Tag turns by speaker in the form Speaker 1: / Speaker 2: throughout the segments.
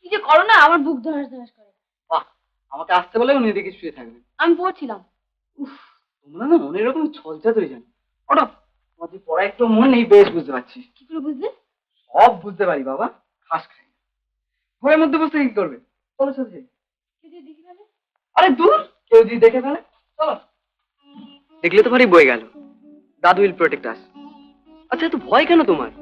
Speaker 1: কি যে করো না, আমার বুক ধরাস ধরাস করে।
Speaker 2: বাহ, আমাকে আসতে বলে উনি এদিকে শুয়ে থাকবেন।
Speaker 1: আমি পড়ছিলাম।
Speaker 2: তোমরা না মনে এরকম ছলচা তৈরি জানো। ওটা তোমাদের পড়া একটু মন নেই, বেশ বুঝতে পারছি।
Speaker 1: কি করে বুঝলে?
Speaker 2: সব বুঝতে পারি বাবা, খাস খাই না। ঘরের মধ্যে বসে কি করবে? চলো চলো যাই।
Speaker 1: দেখে ফেলে।
Speaker 2: আরে দূর, কেউ যদি দেখে ফেলে? চলো। দেখলে তো ভারী বয়ে গেল। দাদু উইল প্রোটেক্ট আস। আচ্ছা, এত ভয় কেন তোমার?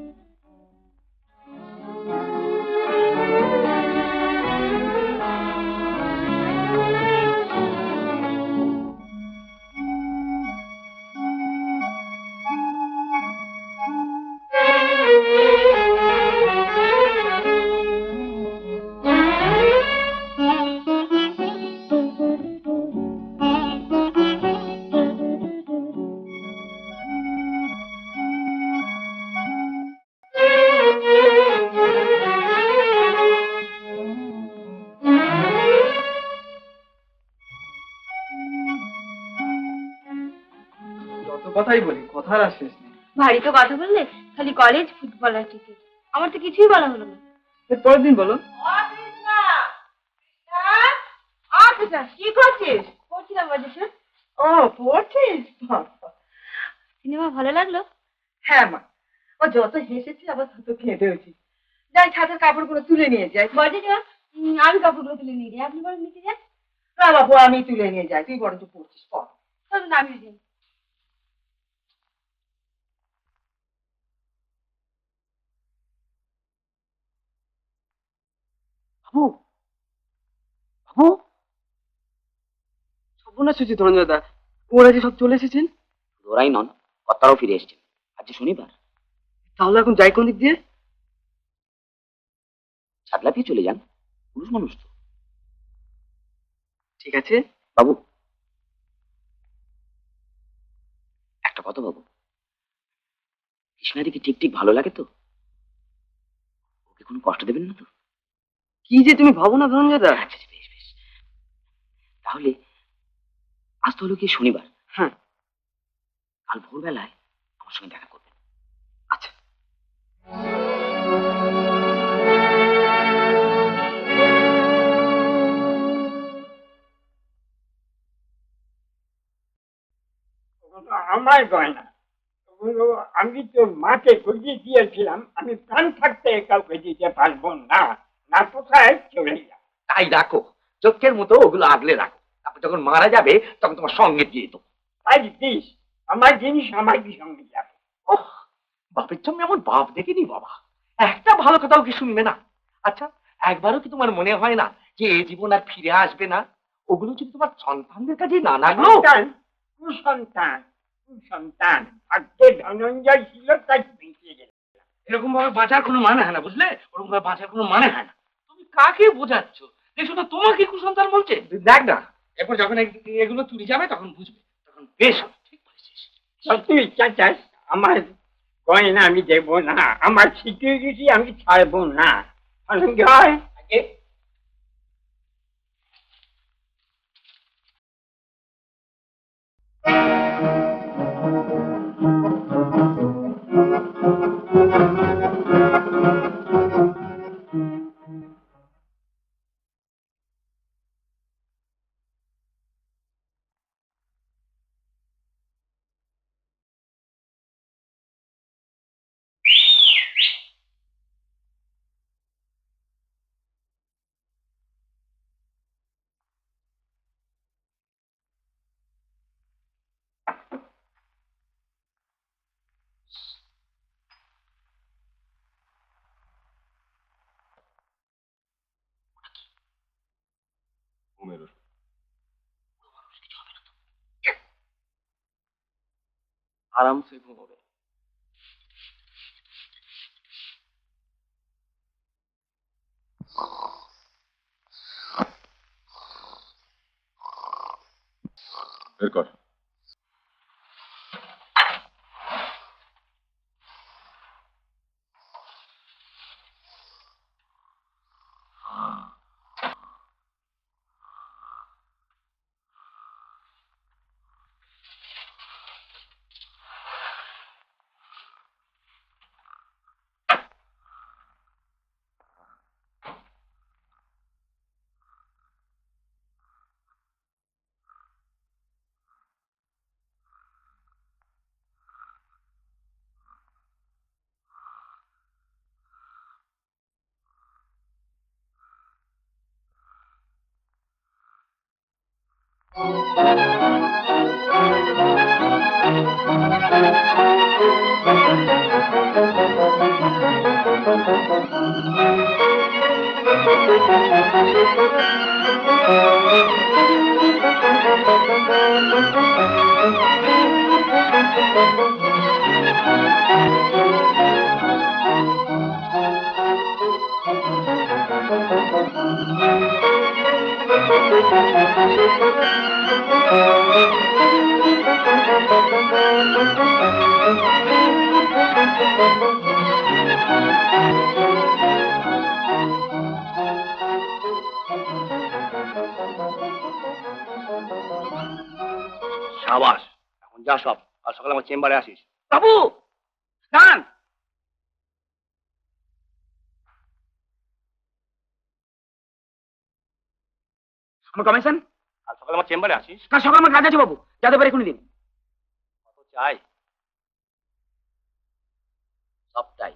Speaker 2: যত কথাই বলি, কথার আর শেষ নেই।
Speaker 1: ভারী তো কথা বললে, খালি কলেজ, ফুটবল আর ক্রিকেট। আমার তো কিছুই বলা হলো না।
Speaker 2: পরের দিন বলো।
Speaker 1: কি করছিস? পড়ছিলাম বাজেশ্বর।
Speaker 2: ও, পড়ছিস?
Speaker 1: সিনেমা ভালো লাগলো?
Speaker 2: হ্যাঁ মা, ও যত হেসেছি আবার তত কেঁদেওছি। যাই ছাদের কাপড়গুলো তুলে নিয়ে যাই।
Speaker 1: বাজেশ্বর, আমি কাপড়গুলো তুলে নিয়ে যাই, আপনি বরং নিচে যান।
Speaker 2: না বাবু, আমি তুলে নিয়ে যাই, তুই বরঞ্চ পড়ছিস, পড়।
Speaker 1: চলুন নামিয়ে দিন।
Speaker 2: বাবু, বাবু, সর্বনাশ হয়েছে ধনঞ্জয় দা। ওরা যে সব চলে এসেছেন।
Speaker 3: ওরাই নন, কর্তারাও ফিরে এসছেন। আজ যে শনিবার।
Speaker 2: তাহলে এখন যাই কোন দিক দিয়ে?
Speaker 3: ছাদলা দিয়ে চলে যান, পুরুষ মানুষ তো।
Speaker 2: ঠিক আছে
Speaker 3: বাবু, একটা কথা বাবু, কৃষ্ণাদিকে ঠিক ঠিক ভালো লাগে তো? ওকে কোনো কষ্ট দেবেন না তো?
Speaker 2: কি যে তুমি ভাবো না ধনঞ্জয় দা।
Speaker 3: আচ্ছা আচ্ছা, বেশ বেশ। তাহলে আজ তো হলো কি শনিবার।
Speaker 2: হ্যাঁ,
Speaker 3: কাল ভোরবেলায় আমার সঙ্গে দেখা করবেন।
Speaker 2: আচ্ছা।
Speaker 4: আমার গয়না ওগুলো আমি তো মাকে বুঝিয়ে দিয়েছিলাম, আমি প্রাণ থাকতে কাউকে দিতে পারবো না। না কোথায় চলে যা।
Speaker 5: তাই রাখো, চোখের মতো ওগুলো আগলে রাখো। তারপর যখন মারা যাবে তখন তোমার সঙ্গে দিয়ে দেবো।
Speaker 4: তাই দিস, আমার জিনিস আমার কি সঙ্গে যাবে?
Speaker 5: ওহ, বাপের সঙ্গে এমন বাপ দেখিনি বাবা, একটা ভালো কথাও কি শুনবে না? আচ্ছা, একবারও কি তোমার মনে হয় না যে এই জীবন আর ফিরে আসবে না? ওগুলো যদি তোমার সন্তানদের কাছে না লাগলো।
Speaker 4: সন্তান, কুসন্তান, কুসন্তান ভাগ্যে ধনঞ্জয় ছিল, তাই বেঁচে গেল।
Speaker 5: এরকম ভাবে বাঁচার কোনো মানে হয় না, বুঝলে? ওরকম ভাবে বাঁচার কোনো মানে হয় না। তুমি কাকে বোঝাচ্ছ যে শুধু তোমাকে কুসন্তান বলছে? দেখ না, এরপর যখন এগুলো চুরি যাবে তখন বুঝবে, তখন বেশ হবে। ঠিক বলেছিস।
Speaker 4: সত্যি চাচাস, আমার গয়না আমি দেব না, আমার সিকিউরিটি আমি ছাড়বো না। ধনঞ্জয়,
Speaker 5: আগে
Speaker 2: আরামসে ঘুমোবে।
Speaker 6: বের কর।
Speaker 3: সাবাস, এখন যা সব, আর সকালে আমার চেম্বারে আসিস।
Speaker 5: বাবু দাঁড়ান। আমার কমিশন?
Speaker 3: আর সকালে আমার চেম্বারে আসিস।
Speaker 5: কাল সকালে আমার কাজ আছে বাবু, যাতে পারে এখনই দিন।
Speaker 3: কত চাই? সবটাই।